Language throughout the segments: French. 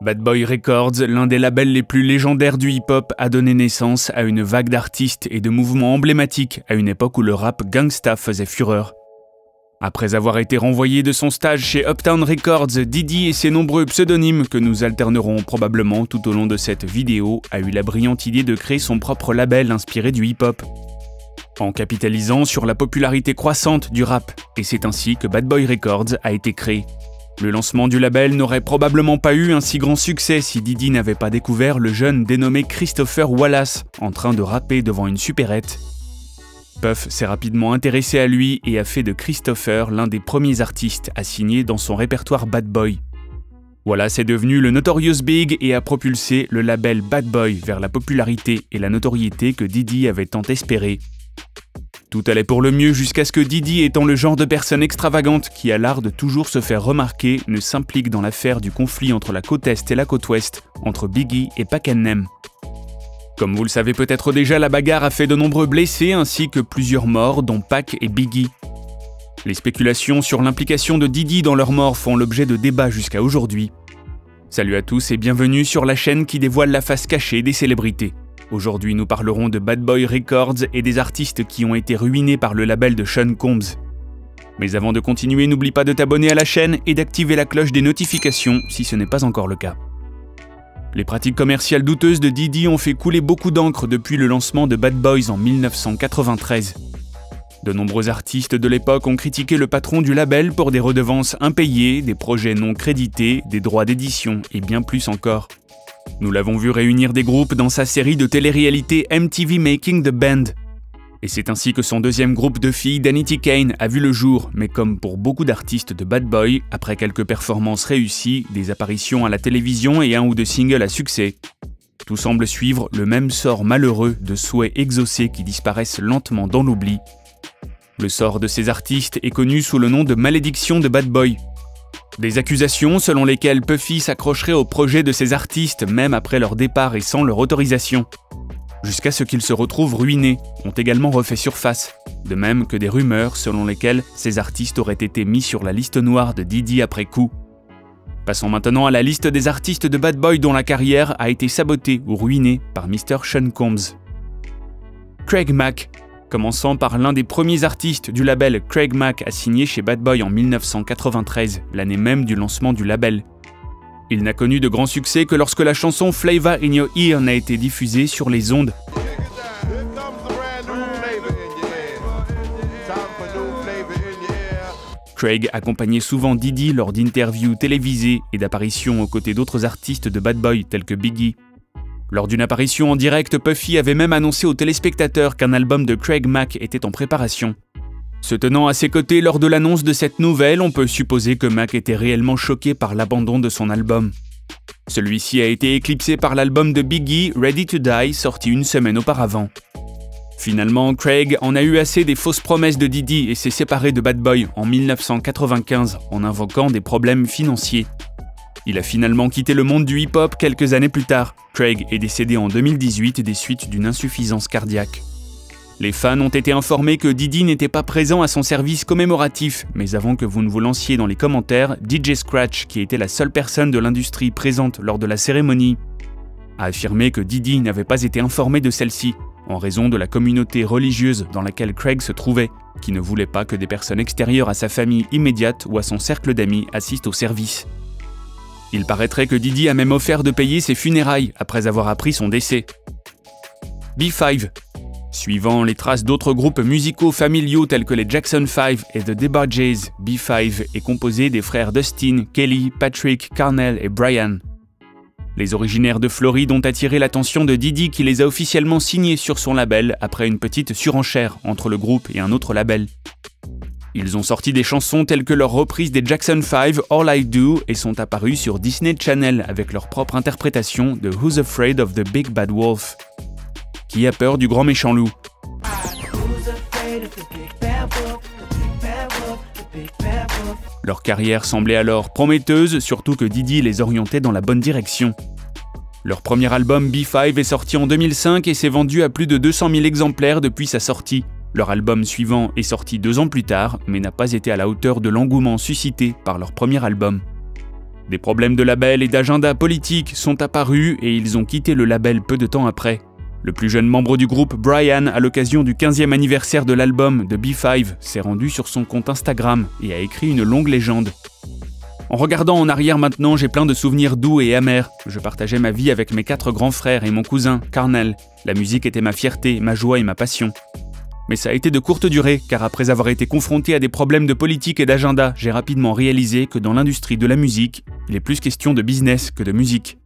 Bad Boy Records, l'un des labels les plus légendaires du hip-hop, a donné naissance à une vague d'artistes et de mouvements emblématiques à une époque où le rap gangsta faisait fureur. Après avoir été renvoyé de son stage chez Uptown Records, Diddy et ses nombreux pseudonymes que nous alternerons probablement tout au long de cette vidéo a eu la brillante idée de créer son propre label inspiré du hip-hop, en capitalisant sur la popularité croissante du rap, et c'est ainsi que Bad Boy Records a été créé. Le lancement du label n'aurait probablement pas eu un si grand succès si Diddy n'avait pas découvert le jeune dénommé Christopher Wallace en train de rapper devant une supérette. Puff s'est rapidement intéressé à lui et a fait de Christopher l'un des premiers artistes à signer dans son répertoire Bad Boy. Wallace est devenu le Notorious Big et a propulsé le label Bad Boy vers la popularité et la notoriété que Diddy avait tant espéré. Tout allait pour le mieux jusqu'à ce que Diddy, étant le genre de personne extravagante qui a l'art de toujours se faire remarquer, ne s'implique dans l'affaire du conflit entre la côte Est et la côte Ouest, entre Biggie et Pac & Nem. Comme vous le savez peut-être déjà, la bagarre a fait de nombreux blessés ainsi que plusieurs morts, dont Pac et Biggie. Les spéculations sur l'implication de Diddy dans leur mort font l'objet de débats jusqu'à aujourd'hui. Salut à tous et bienvenue sur la chaîne qui dévoile la face cachée des célébrités. Aujourd'hui, nous parlerons de Bad Boy Records et des artistes qui ont été ruinés par le label de Sean Combs. Mais avant de continuer, n'oublie pas de t'abonner à la chaîne et d'activer la cloche des notifications si ce n'est pas encore le cas. Les pratiques commerciales douteuses de Diddy ont fait couler beaucoup d'encre depuis le lancement de Bad Boys en 1993. De nombreux artistes de l'époque ont critiqué le patron du label pour des redevances impayées, des projets non crédités, des droits d'édition et bien plus encore. Nous l'avons vu réunir des groupes dans sa série de télé-réalité MTV Making the Band. Et c'est ainsi que son deuxième groupe de filles, Danity Kane, a vu le jour, mais comme pour beaucoup d'artistes de Bad Boy, après quelques performances réussies, des apparitions à la télévision et un ou deux singles à succès. Tout semble suivre le même sort malheureux de souhaits exaucés qui disparaissent lentement dans l'oubli. Le sort de ces artistes est connu sous le nom de malédiction de Bad Boy. Des accusations selon lesquelles Puffy s'accrocherait au projet de ces artistes même après leur départ et sans leur autorisation. Jusqu'à ce qu'ils se retrouvent ruinés, ont également refait surface, de même que des rumeurs selon lesquelles ces artistes auraient été mis sur la liste noire de Diddy après coup. Passons maintenant à la liste des artistes de Bad Boy dont la carrière a été sabotée ou ruinée par Mr. Sean Combs. Craig Mack. Commençant par l'un des premiers artistes du label, Craig Mack a signé chez Bad Boy en 1993, l'année même du lancement du label. Il n'a connu de grand succès que lorsque la chanson Flavor in Your Ear n'a été diffusée sur les ondes. Craig accompagnait souvent Diddy lors d'interviews télévisées et d'apparitions aux côtés d'autres artistes de Bad Boy tels que Biggie. Lors d'une apparition en direct, Puffy avait même annoncé aux téléspectateurs qu'un album de Craig Mack était en préparation. Se tenant à ses côtés lors de l'annonce de cette nouvelle, on peut supposer que Mack était réellement choqué par l'abandon de son album. Celui-ci a été éclipsé par l'album de Biggie, Ready to Die, sorti une semaine auparavant. Finalement, Craig en a eu assez des fausses promesses de Diddy et s'est séparé de Bad Boy en 1995 en invoquant des problèmes financiers. Il a finalement quitté le monde du hip-hop quelques années plus tard. Craig est décédé en 2018 des suites d'une insuffisance cardiaque. Les fans ont été informés que Diddy n'était pas présent à son service commémoratif, mais avant que vous ne vous lanciez dans les commentaires, DJ Scratch, qui était la seule personne de l'industrie présente lors de la cérémonie, a affirmé que Diddy n'avait pas été informé de celle-ci, en raison de la communauté religieuse dans laquelle Craig se trouvait, qui ne voulait pas que des personnes extérieures à sa famille immédiate ou à son cercle d'amis assistent au service. Il paraîtrait que Diddy a même offert de payer ses funérailles après avoir appris son décès. B5. Suivant les traces d'autres groupes musicaux familiaux tels que les Jackson 5 et The Debarges, B5 est composé des frères Dustin, Kelly, Patrick, Carnell et Brian. Les originaires de Floride ont attiré l'attention de Diddy qui les a officiellement signés sur son label après une petite surenchère entre le groupe et un autre label. Ils ont sorti des chansons telles que leur reprise des Jackson 5, All I Do, et sont apparus sur Disney Channel avec leur propre interprétation de Who's Afraid of the Big Bad Wolf. Qui a peur du grand méchant loup? Leur carrière semblait alors prometteuse, surtout que Diddy les orientait dans la bonne direction. Leur premier album B5 est sorti en 2005 et s'est vendu à plus de 200 000 exemplaires depuis sa sortie. Leur album suivant est sorti 2 ans plus tard, mais n'a pas été à la hauteur de l'engouement suscité par leur premier album. Des problèmes de label et d'agenda politique sont apparus et ils ont quitté le label peu de temps après. Le plus jeune membre du groupe, Brian, à l'occasion du 15e anniversaire de l'album de B5, s'est rendu sur son compte Instagram et a écrit une longue légende. En regardant en arrière maintenant, j'ai plein de souvenirs doux et amers. Je partageais ma vie avec mes 4 grands frères et mon cousin, Carnell. La musique était ma fierté, ma joie et ma passion. Mais ça a été de courte durée, car après avoir été confronté à des problèmes de politique et d'agenda, j'ai rapidement réalisé que dans l'industrie de la musique, il est plus question de business que de musique.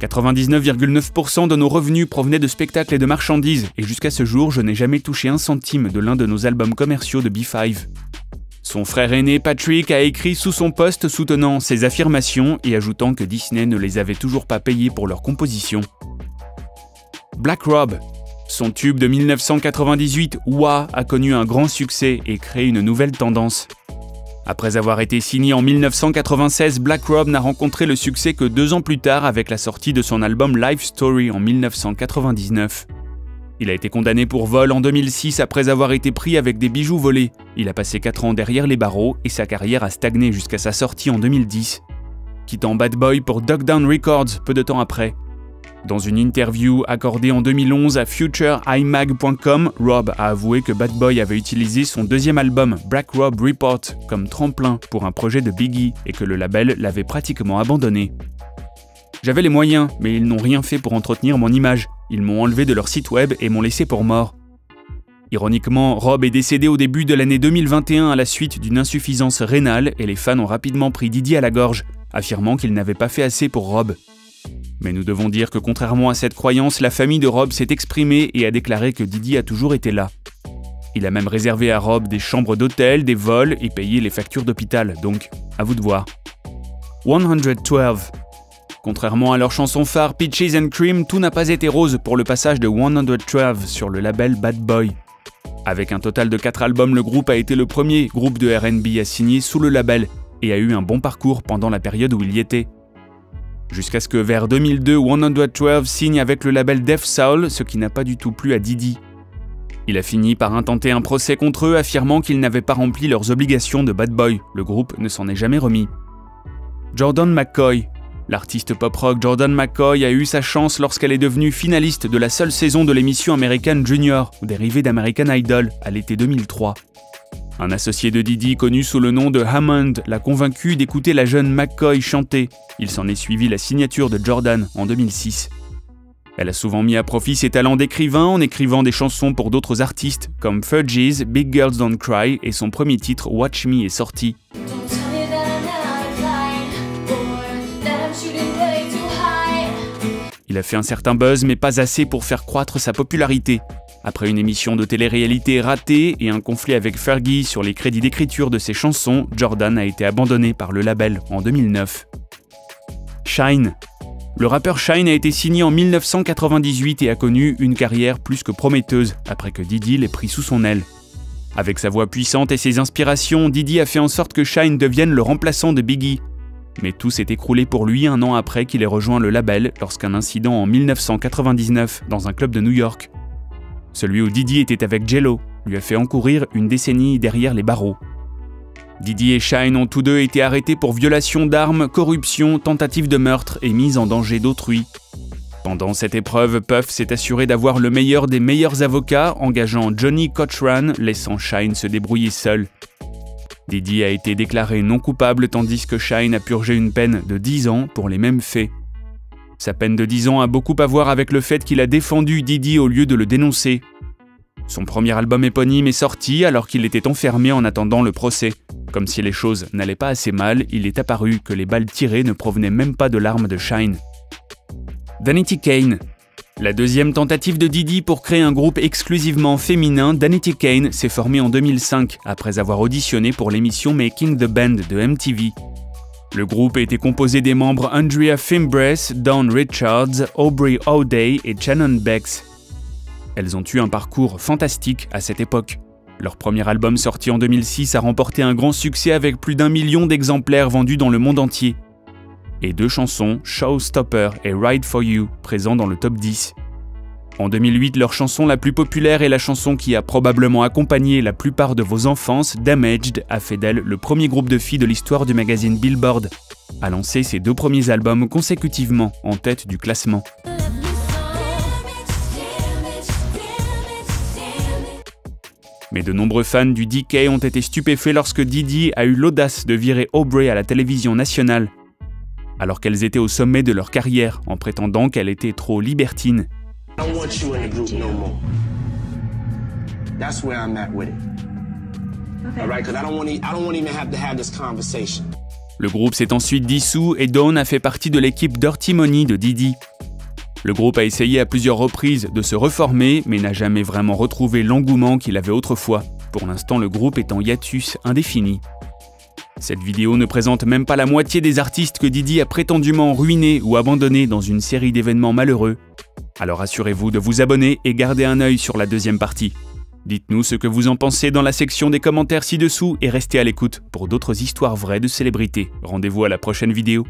99,9% de nos revenus provenaient de spectacles et de marchandises, et jusqu'à ce jour, je n'ai jamais touché un centime de l'un de nos albums commerciaux de B5. Son frère aîné Patrick a écrit sous son post soutenant ces affirmations et ajoutant que Disney ne les avait toujours pas payés pour leur composition. Black Rob. Son tube de 1998, Wah, a connu un grand succès et créé une nouvelle tendance. Après avoir été signé en 1996, Black Rob n'a rencontré le succès que 2 ans plus tard avec la sortie de son album Life Story en 1999. Il a été condamné pour vol en 2006 après avoir été pris avec des bijoux volés. Il a passé 4 ans derrière les barreaux et sa carrière a stagné jusqu'à sa sortie en 2010, quittant Bad Boy pour Dog Down Records peu de temps après. Dans une interview accordée en 2011 à futureimag.com, Rob a avoué que Bad Boy avait utilisé son 2e album, Black Rob Report, comme tremplin pour un projet de Biggie et que le label l'avait pratiquement abandonné. J'avais les moyens, mais ils n'ont rien fait pour entretenir mon image. Ils m'ont enlevé de leur site web et m'ont laissé pour mort. Ironiquement, Rob est décédé au début de l'année 2021 à la suite d'une insuffisance rénale et les fans ont rapidement pris Diddy à la gorge, affirmant qu'il n'avait pas fait assez pour Rob. Mais nous devons dire que contrairement à cette croyance, la famille de Rob s'est exprimée et a déclaré que Diddy a toujours été là. Il a même réservé à Rob des chambres d'hôtel, des vols et payé les factures d'hôpital, donc à vous de voir. 112. Contrairement à leur chanson phare Peaches and Cream, tout n'a pas été rose pour le passage de 112 sur le label Bad Boy. Avec un total de 4 albums, le groupe a été le premier groupe de R&B à signer sous le label et a eu un bon parcours pendant la période où il y était. Jusqu'à ce que vers 2002, 112 signe avec le label Def Soul, ce qui n'a pas du tout plu à Diddy. Il a fini par intenter un procès contre eux, affirmant qu'ils n'avaient pas rempli leurs obligations de Bad Boy. Le groupe ne s'en est jamais remis. Jordan McCoy. L'artiste pop-rock Jordan McCoy a eu sa chance lorsqu'elle est devenue finaliste de la seule saison de l'émission American Junior, dérivée d'American Idol, à l'été 2003. Un associé de Diddy, connu sous le nom de Hammond, l'a convaincu d'écouter la jeune McCoy chanter. Il s'en est suivi la signature de Jordan en 2006. Elle a souvent mis à profit ses talents d'écrivain en écrivant des chansons pour d'autres artistes, comme Fergie's Big Girls Don't Cry et son premier titre Watch Me est sorti. Il a fait un certain buzz, mais pas assez pour faire croître sa popularité. Après une émission de télé-réalité ratée et un conflit avec Fergie sur les crédits d'écriture de ses chansons, Jordan a été abandonné par le label en 2009. Shyne. Le rappeur Shyne a été signé en 1998 et a connu une carrière plus que prometteuse après que Diddy l'ait pris sous son aile. Avec sa voix puissante et ses inspirations, Diddy a fait en sorte que Shyne devienne le remplaçant de Biggie. Mais tout s'est écroulé pour lui un an après qu'il ait rejoint le label lorsqu'un incident en 1999 dans un club de New York, celui où Diddy était avec J-Lo, lui a fait encourir une décennie derrière les barreaux. Diddy et Shyne ont tous deux été arrêtés pour violation d'armes, corruption, tentative de meurtre et mise en danger d'autrui. Pendant cette épreuve, Puff s'est assuré d'avoir le meilleur des meilleurs avocats, engageant Johnny Cochran, laissant Shyne se débrouiller seul. Diddy a été déclaré non coupable tandis que Shyne a purgé une peine de 10 ans pour les mêmes faits. Sa peine de 10 ans a beaucoup à voir avec le fait qu'il a défendu Diddy au lieu de le dénoncer. Son premier album éponyme est sorti alors qu'il était enfermé en attendant le procès. Comme si les choses n'allaient pas assez mal, il est apparu que les balles tirées ne provenaient même pas de l'arme de Shyne. Danity Kane. La deuxième tentative de Diddy pour créer un groupe exclusivement féminin, Danity Kane s'est formée en 2005 après avoir auditionné pour l'émission Making the Band de MTV. Le groupe était composé des membres Andrea Fimbres, Dawn Richards, Aubrey O'Day et Shannon Bex. Elles ont eu un parcours fantastique à cette époque. Leur premier album sorti en 2006 a remporté un grand succès avec plus d'1 million d'exemplaires vendus dans le monde entier. Et 2 chansons, Showstopper et Ride for You, présents dans le top 10. En 2008, leur chanson la plus populaire et la chanson qui a probablement accompagné la plupart de vos enfances, Damaged, a fait d'elle le premier groupe de filles de l'histoire du magazine Billboard. a lancé ses 2 premiers albums consécutivement en tête du classement. Mais de nombreux fans du DK ont été stupéfaits lorsque Diddy a eu l'audace de virer Aubrey à la télévision nationale, alors qu'elles étaient au sommet de leur carrière, en prétendant qu'elle était trop libertine. Le groupe s'est ensuite dissous et Dawn a fait partie de l'équipe Dirty Money de Diddy. Le groupe a essayé à plusieurs reprises de se reformer, mais n'a jamais vraiment retrouvé l'engouement qu'il avait autrefois. Pour l'instant, le groupe est en hiatus indéfini. Cette vidéo ne présente même pas la moitié des artistes que Diddy a prétendument ruinés ou abandonnés dans une série d'événements malheureux. Alors assurez-vous de vous abonner et gardez un œil sur la deuxième partie. Dites-nous ce que vous en pensez dans la section des commentaires ci-dessous et restez à l'écoute pour d'autres histoires vraies de célébrités. Rendez-vous à la prochaine vidéo.